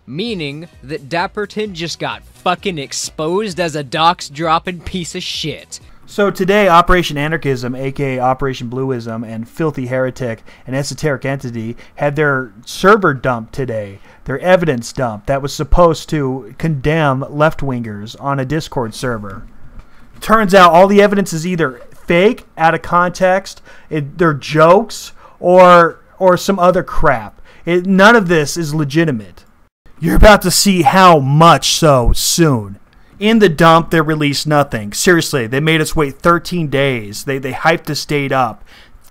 meaning that Dapperton just got fucking exposed as a dox-dropping piece of shit. So today, Operation Anarchism, aka Operation Bluesm, and Filthy Heretic and Esoteric Entity had their server dumped today, their evidence dump that was supposed to condemn left-wingers on a Discord server. Turns out all the evidence is either fake, out of context, they're jokes, or some other crap. None of this is legitimate. You're about to see how much so soon. In the dump, they released nothing. Seriously, they made us wait 13 days. They hyped this date up.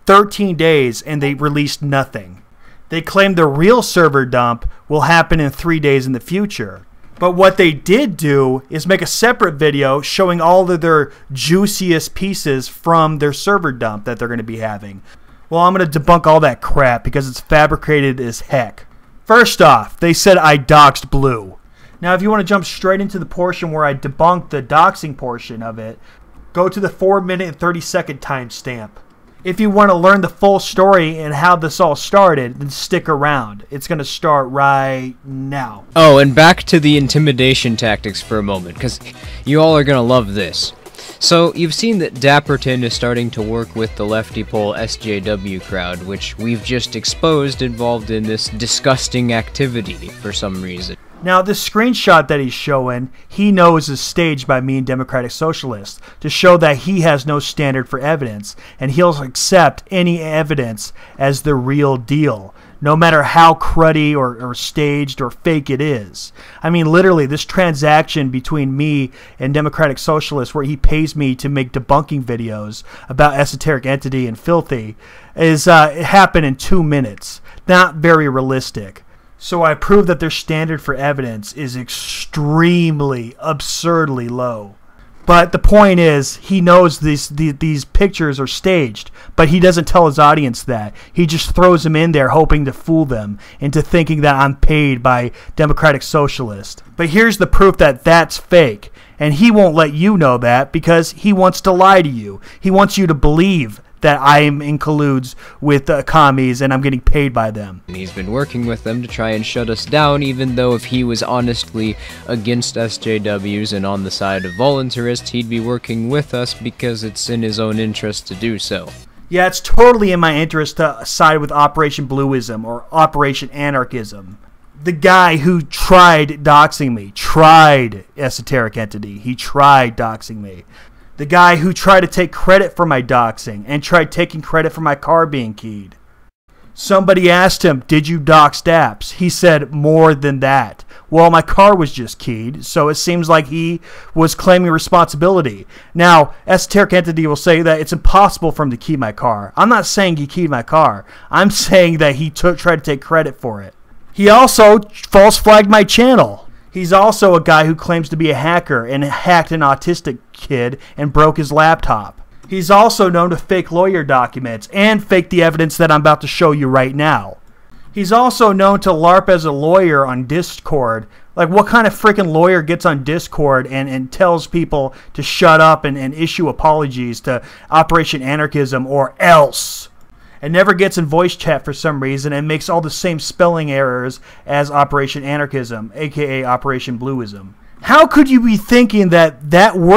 13 days, and they released nothing. They claimed the real server dump will happen in 3 days in the future. But what they did do is make a separate video showing all of their juiciest pieces from their server dump that they're going to be having. Well, I'm going to debunk all that crap because it's fabricated as heck. First off, they said I doxed Blue. Now, if you want to jump straight into the portion where I debunked the doxing portion of it, go to the 4-minute and 30-second timestamp. If you want to learn the full story and how this all started, then stick around. It's going to start right now. Oh, and back to the intimidation tactics for a moment, because you all are going to love this. So, you've seen that Dapperton is starting to work with the lefty pole SJW crowd, which we've just exposed involved in this disgusting activity for some reason. Now, this screenshot that he's showing, he knows is staged by me and Democratic Socialists to show that he has no standard for evidence, and he'll accept any evidence as the real deal, no matter how cruddy or staged or fake it is. I mean, literally, this transaction between me and Democratic Socialists, where he pays me to make debunking videos about Esoteric Entity and Filthy, it happened in 2 minutes. Not very realistic. So I proved that their standard for evidence is extremely, absurdly low. But the point is, he knows these pictures are staged, but he doesn't tell his audience that. He just throws them in there hoping to fool them into thinking that I'm paid by Democratic Socialists. But here's the proof that that's fake, and he won't let you know that because he wants to lie to you. He wants you to believe that I'm in colludes with commies and I'm getting paid by them. He's been working with them to try and shut us down, even though if he was honestly against SJWs and on the side of voluntarists, he'd be working with us because it's in his own interest to do so. Yeah, it's totally in my interest to side with Operation Bluesm or Operation Anarchism. The guy who tried doxing me, tried Esoteric Entity, he tried doxing me. The guy who tried to take credit for my doxing and tried taking credit for my car being keyed. Somebody asked him, did you dox Daps? He said, more than that. Well, my car was just keyed, so it seems like he was claiming responsibility. Now, Esoteric Entity will say that it's impossible for him to key my car. I'm not saying he keyed my car. I'm saying that he tried to take credit for it. He also false flagged my channel. He's also a guy who claims to be a hacker and hacked an autistic kid and broke his laptop. He's also known to fake lawyer documents and fake the evidence that I'm about to show you right now. He's also known to LARP as a lawyer on Discord. Like, what kind of freaking lawyer gets on Discord and tells people to shut up and issue apologies to Operation Anarchism or else? And never gets in voice chat for some reason and makes all the same spelling errors as Operation Anarchism, aka Operation Bluesm. How could you be thinking that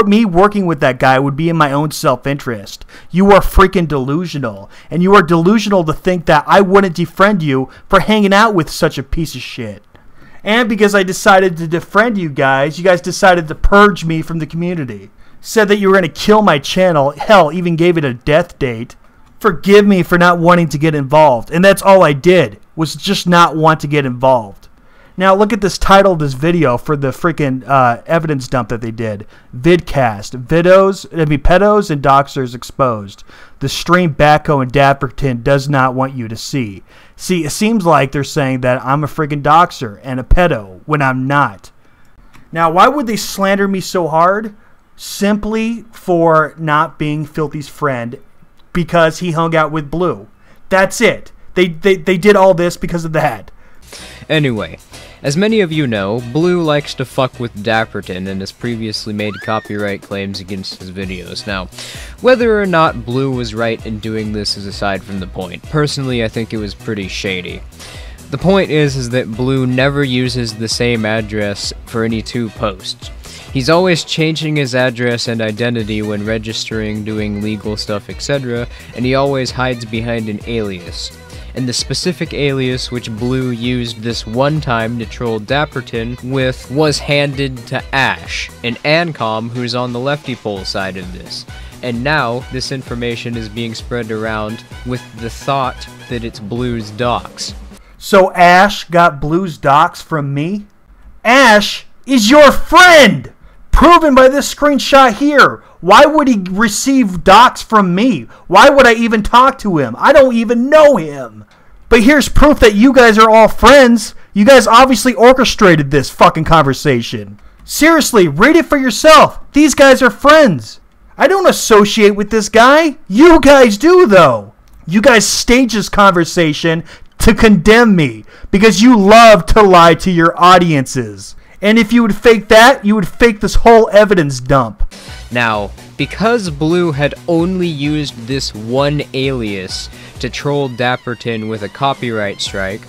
me working with that guy would be in my own self-interest? You are freaking delusional. And you are delusional to think that I wouldn't defriend you for hanging out with such a piece of shit. And because I decided to defriend you guys decided to purge me from the community. Said that you were going to kill my channel, hell, even gave it a death date. Forgive me for not wanting to get involved, and that's all I did, was just not want to get involved. Now look at this title of this video for the freaking evidence dump that they did. Vidcast, pedos and doxers exposed. The stream Backo and Dapperton does not want you to see. See, it seems like they're saying that I'm a freaking doxer and a pedo, when I'm not. Now why would they slander me so hard? Simply for not being Filthy's friend, because he hung out with Blue. That's it. They did all this because of that. Anyway, as many of you know, Blue likes to fuck with Dapperton and has previously made copyright claims against his videos. Now, whether or not Blue was right in doing this is aside from the point. Personally, I think it was pretty shady. The point is that Blue never uses the same address for any two posts. He's always changing his address and identity when registering, doing legal stuff, etc., and he always hides behind an alias. And the specific alias which Blue used this one time to troll Dapperton with was handed to Ash, an Ancom who's on the lefty pole side of this. And now, this information is being spread around with the thought that it's Blue's docs. So Ash got Blue's docs from me? Ash is your friend! Proven by this screenshot here. Why would he receive docs from me? Why would I even talk to him? I don't even know him. But here's proof that you guys are all friends. You guys obviously orchestrated this fucking conversation. Seriously, read it for yourself. These guys are friends. I don't associate with this guy. You guys do, though. You guys stage this conversation to condemn me because you love to lie to your audiences. And if you would fake that, you would fake this whole evidence dump. Now, because Blue had only used this one alias to troll Dapperton with a copyright strike,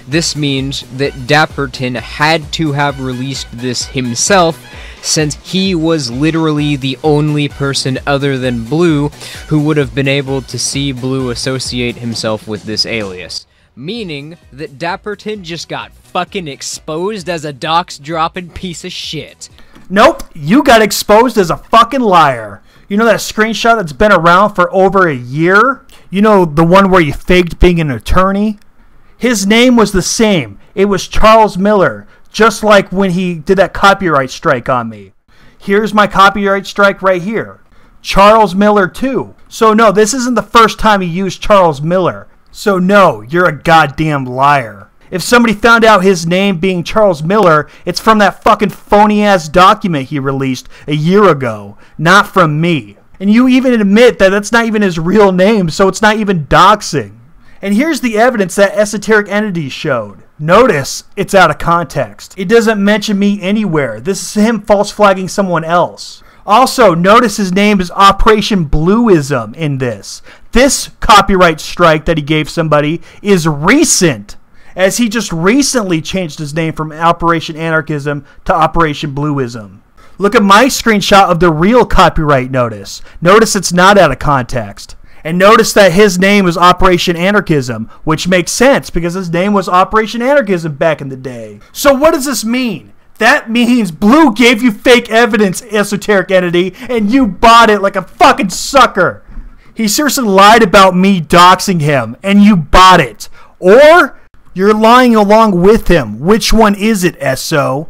this means that Dapperton had to have released this himself, since he was literally the only person other than Blue who would have been able to see Blue associate himself with this alias. Meaning that Dapperton just got fucking exposed as a docs-dropping piece of shit. Nope, you got exposed as a fucking liar. You know that screenshot that's been around for over a year? You know, the one where you faked being an attorney? His name was the same. It was Charles Miller, just like when he did that copyright strike on me. Here's my copyright strike right here. Charles Miller too. So no, this isn't the first time he used Charles Miller. So no, you're a goddamn liar. If somebody found out his name being Charles Miller, it's from that fucking phony-ass document he released a year ago, not from me. And you even admit that that's not even his real name, so it's not even doxing. And here's the evidence that Esoteric Entity showed. Notice it's out of context. It doesn't mention me anywhere. This is him false flagging someone else. Also, notice his name is Operation Bluesm in this. This copyright strike that he gave somebody is recent, as he just recently changed his name from Operation Anarchism to Operation Bluesm. Look at my screenshot of the real copyright notice. Notice it's not out of context. And notice that his name is Operation Anarchism, which makes sense because his name was Operation Anarchism back in the day. So what does this mean? That means Blue gave you fake evidence, Esoteric Entity, and you bought it like a fucking sucker. He seriously lied about me doxing him, and you bought it. Or you're lying along with him. Which one is it, Eso?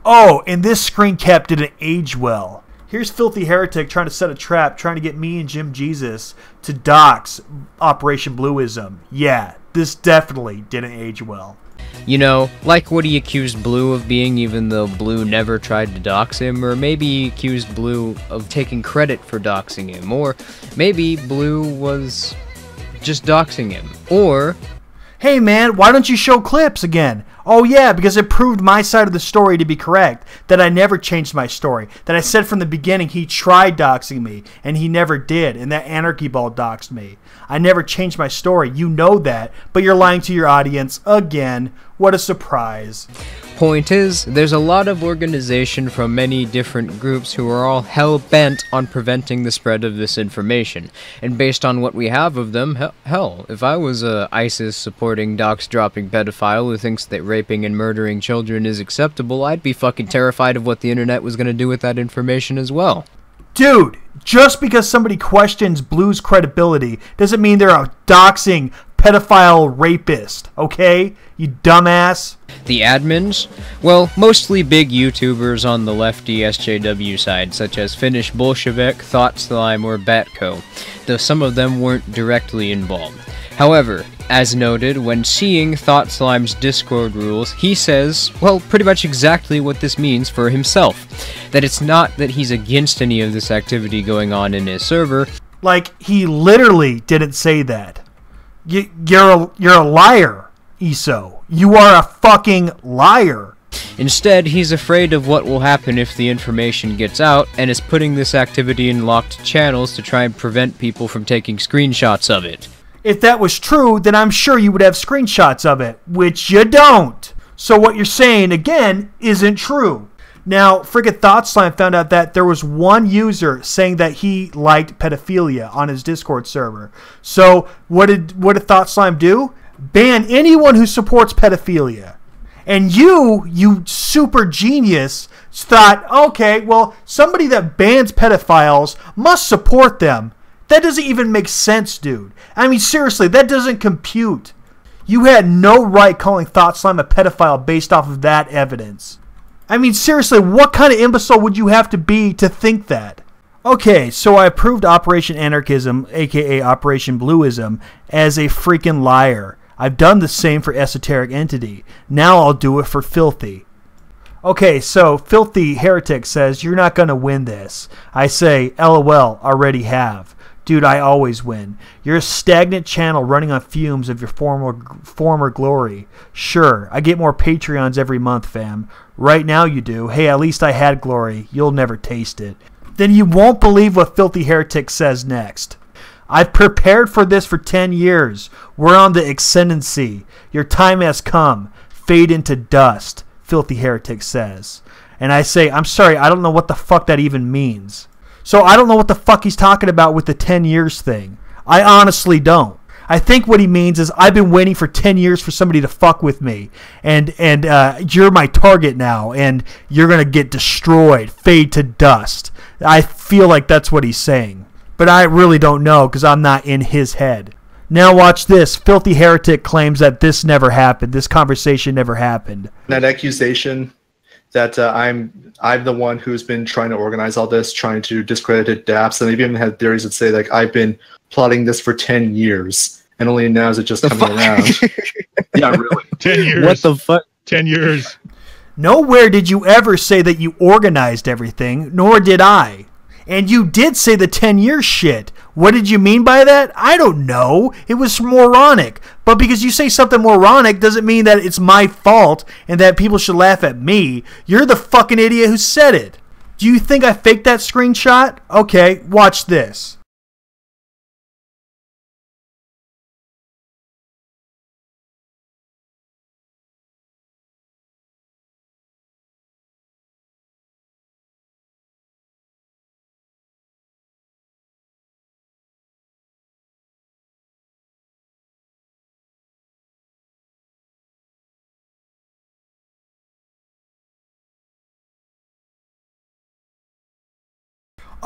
Oh, and this screen cap didn't age well. Here's Filthy Heretic trying to set a trap, trying to get me and Jim Jesus to dox Operation Bluesm. Yeah, this definitely didn't age well. You know, like what he accused Blue of being, even though Blue never tried to dox him, or maybe he accused Blue of taking credit for doxing him, or maybe Blue was just doxing him, or... Hey man, why don't you show clips again? Oh yeah, because it proved my side of the story to be correct, that I never changed my story, that I said from the beginning he tried doxing me, and he never did, and that Anarchy Ball doxed me. I never changed my story, you know that, but you're lying to your audience again. What a surprise. Point is, there's a lot of organization from many different groups who are all hell-bent on preventing the spread of this information. And based on what we have of them, hell, if I was a ISIS-supporting, dox-dropping pedophile who thinks that raping and murdering children is acceptable, I'd be fucking terrified of what the internet was going to do with that information as well. Dude, just because somebody questions Blue's credibility doesn't mean they're a doxing pedophile rapist, okay? You dumbass. The admins? Well, mostly big YouTubers on the lefty SJW side, such as Finnish Bolshevik, Thought Slime, or Batco, though some of them weren't directly involved. However, as noted, when seeing Thought Slime's Discord rules, he says, well, pretty much exactly what this means for himself. That it's not that he's against any of this activity going on in his server. Like, he literally didn't say that. You're a liar, Eso. You are a fucking liar. Instead, he's afraid of what will happen if the information gets out, and is putting this activity in locked channels to try and prevent people from taking screenshots of it. If that was true, then I'm sure you would have screenshots of it, which you don't. So what you're saying, again, isn't true. Now, friggin' ThoughtSlime found out that there was one user saying that he liked pedophilia on his Discord server. So what did ThoughtSlime do? Ban anyone who supports pedophilia. And you super genius, thought, okay, well, somebody that bans pedophiles must support them. That doesn't even make sense, dude. I mean, seriously, that doesn't compute. You had no right calling ThoughtSlime a pedophile based off of that evidence. I mean, seriously, what kind of imbecile would you have to be to think that? Okay, so I approved Operation Anarchism, aka Operation Bluesm, as a freaking liar. I've done the same for Esoteric Entity. Now I'll do it for Filthy. Okay, so Filthy Heretic says, you're not going to win this. I say, LOL, already have. Dude, I always win. You're a stagnant channel running on fumes of your former glory. Sure, I get more Patreons every month, fam. Right now you do. Hey, at least I had glory. You'll never taste it. Then you won't believe what Filthy Heretic says next. I've prepared for this for 10 years. We're on the ascendancy. Your time has come. Fade into dust, Filthy Heretic says. And I say, I'm sorry, I don't know what the fuck that even means. So I don't know what the fuck he's talking about with the 10 years thing. I honestly don't. I think what he means is I've been waiting for 10 years for somebody to fuck with me. And you're my target now. And you're going to get destroyed. Fade to dust. I feel like that's what he's saying. But I really don't know because I'm not in his head. Now watch this. Filthy Heretic claims that this never happened. This conversation never happened. That accusation that I'm the one who's been trying to organize all this, trying to discredit DApps, and they've even had theories that say like I've been plotting this for 10 years, and only now is it just coming around. Yeah, really. 10 years. What the fuck? 10 years. Nowhere did you ever say that you organized everything, nor did I. And you did say the 10-year shit. What did you mean by that? I don't know. It was moronic. But because you say something moronic doesn't mean that it's my fault and that people should laugh at me. You're the fucking idiot who said it. Do you think I faked that screenshot? Okay, watch this.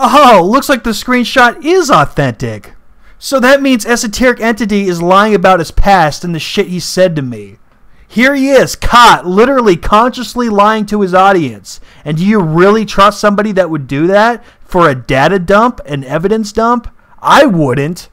Oh, looks like the screenshot is authentic. So that means Esoteric Entity is lying about his past and the shit he said to me. Here he is, caught, literally consciously lying to his audience. And do you really trust somebody that would do that for a data dump, an evidence dump? I wouldn't.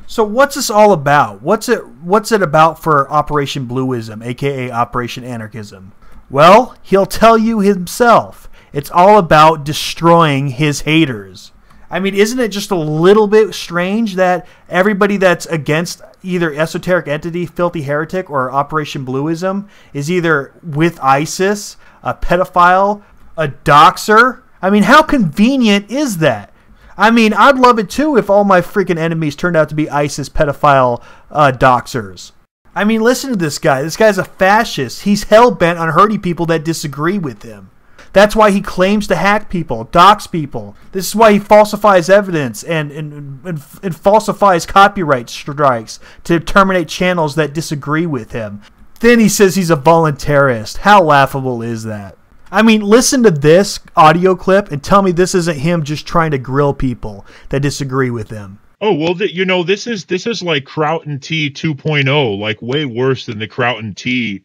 So what's this all about? What's it about for Operation Bluesm, aka Operation Anarchism? Well, he'll tell you himself. It's all about destroying his haters. I mean, isn't it just a little bit strange that everybody that's against either Esoteric Entity, Filthy Heretic, or Operation Bluesm is either with ISIS, a pedophile, a doxer? I mean, how convenient is that? I mean, I'd love it too if all my freaking enemies turned out to be ISIS pedophile doxers. I mean, listen to this guy. This guy's a fascist. He's hell-bent on hurting people that disagree with him. That's why he claims to hack people, dox people. This is why he falsifies evidence and falsifies copyright strikes to terminate channels that disagree with him. Then he says he's a voluntarist. How laughable is that? I mean, listen to this audio clip and tell me this isn't him just trying to grill people that disagree with him. Oh, well, this is like Kraut and T 2.0, like way worse than the Kraut and T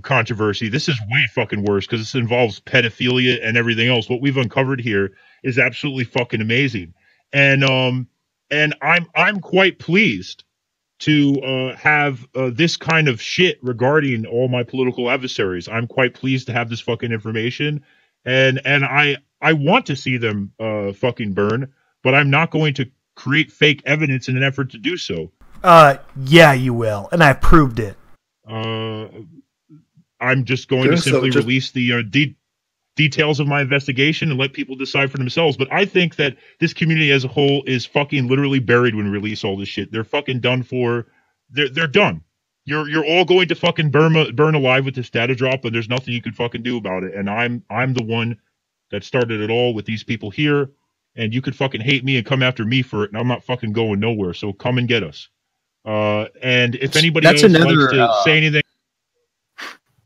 controversy. This is way fucking worse because this involves pedophilia and everything else. What we've uncovered here is absolutely fucking amazing, and I'm quite pleased to have this kind of shit regarding all my political adversaries. I'm quite pleased to have this fucking information, and I want to see them fucking burn, but I'm not going to create fake evidence in an effort to do so. Yeah, you will, and I proved it. I'm just going to simply release the details of my investigation and let people decide for themselves. But I think that this community as a whole is fucking literally buried when we release all this shit. They're fucking done for. They're done. You're all going to fucking burn alive with this data drop, and there's nothing you can fucking do about it. And I'm the one that started it all with these people here, and you could fucking hate me and come after me for it, and I'm not fucking going nowhere. So come and get us. And if anybody else likes to say anything,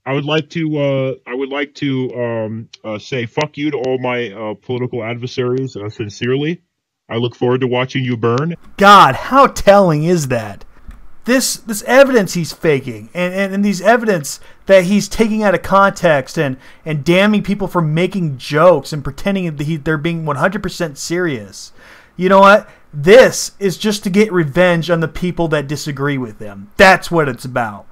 I would like to say fuck you to all my political adversaries sincerely. I look forward to watching you burn. God, how telling is that? This evidence he's faking, and these evidence that he's taking out of context and damning people for making jokes and pretending that they're being 100% serious. You know what? This is just to get revenge on the people that disagree with him. That's what it's about.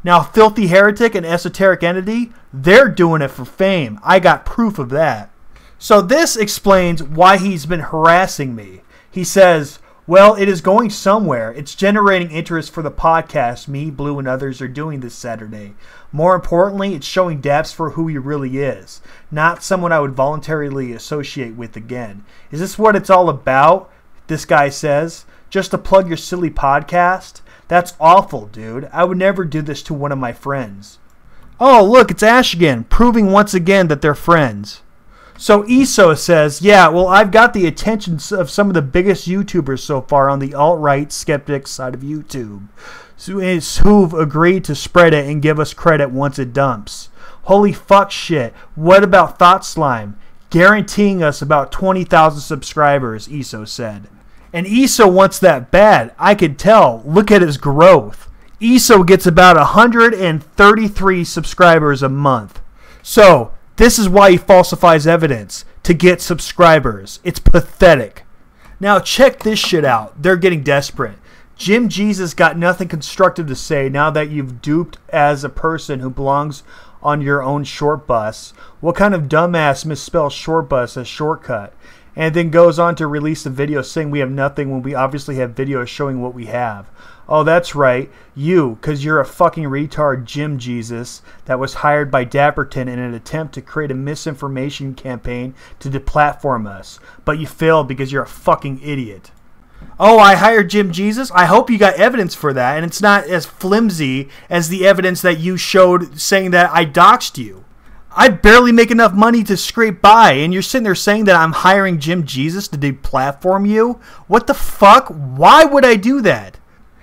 Now, Filthy Heretic and Esoteric Entity, they're doing it for fame. I got proof of that. So this explains why he's been harassing me. He says, well, it is going somewhere. It's generating interest for the podcast me, Blue, and others are doing this Saturday. More importantly, it's showing Daps for who he really is, not someone I would voluntarily associate with again. Is this what it's all about? This guy says. Just to plug your silly podcast? That's awful, dude. I would never do this to one of my friends. Oh, look, it's Ash again, proving once again that they're friends. So ESO says, yeah, well, I've got the attention of some of the biggest YouTubers so far on the alt-right skeptic side of YouTube, who've agreed to spread it and give us credit once it dumps. Holy fuck shit. What about Thought Slime? Guaranteeing us about 20,000 subscribers, ESO said. And ESO wants that bad. I could tell. Look at his growth. ESO gets about 133 subscribers a month. So, this is why he falsifies evidence, to get subscribers. It's pathetic. Now check this shit out. They're getting desperate. Jim Jesus got nothing constructive to say now that you've duped as a person who belongs on your own short bus. What kind of dumbass misspells short bus as shortcut? And then goes on to release a video saying we have nothing when we obviously have videos showing what we have. Oh, that's right. You, because you're a fucking retard Jim Jesus that was hired by Dapperton in an attempt to create a misinformation campaign to deplatform us. But you failed because you're a fucking idiot. Oh, I hired Jim Jesus? I hope you got evidence for that, and it's not as flimsy as the evidence that you showed saying that I doxed you. I barely make enough money to scrape by, and you're sitting there saying that I'm hiring Jim Jesus to deplatform you? What the fuck? Why would I do that?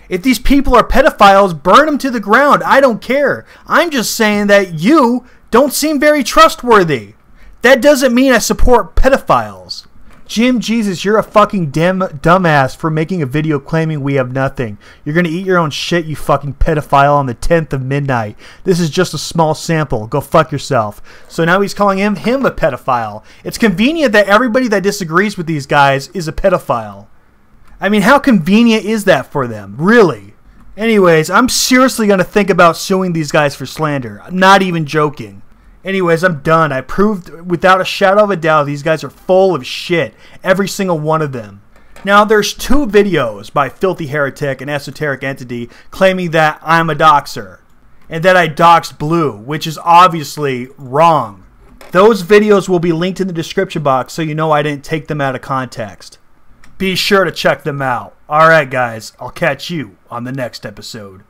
If these people are pedophiles, burn them to the ground. I don't care. I'm just saying that you don't seem very trustworthy. That doesn't mean I support pedophiles. Jim Jesus, you're a fucking dumbass for making a video claiming we have nothing. You're going to eat your own shit, you fucking pedophile, on the 10th of midnight. This is just a small sample. Go fuck yourself. So now he's calling him a pedophile. It's convenient that everybody that disagrees with these guys is a pedophile. I mean, how convenient is that for them? Really? Anyways, I'm seriously going to think about suing these guys for slander. I'm not even joking. Anyways, I'm done. I proved without a shadow of a doubt these guys are full of shit. Every single one of them. Now, there's 2 videos by Filthy Heretic and Esoteric Entity claiming that I'm a doxer. And that I doxed Blue, which is obviously wrong. Those videos will be linked in the description box so you know I didn't take them out of context. Be sure to check them out. Alright guys, I'll catch you on the next episode.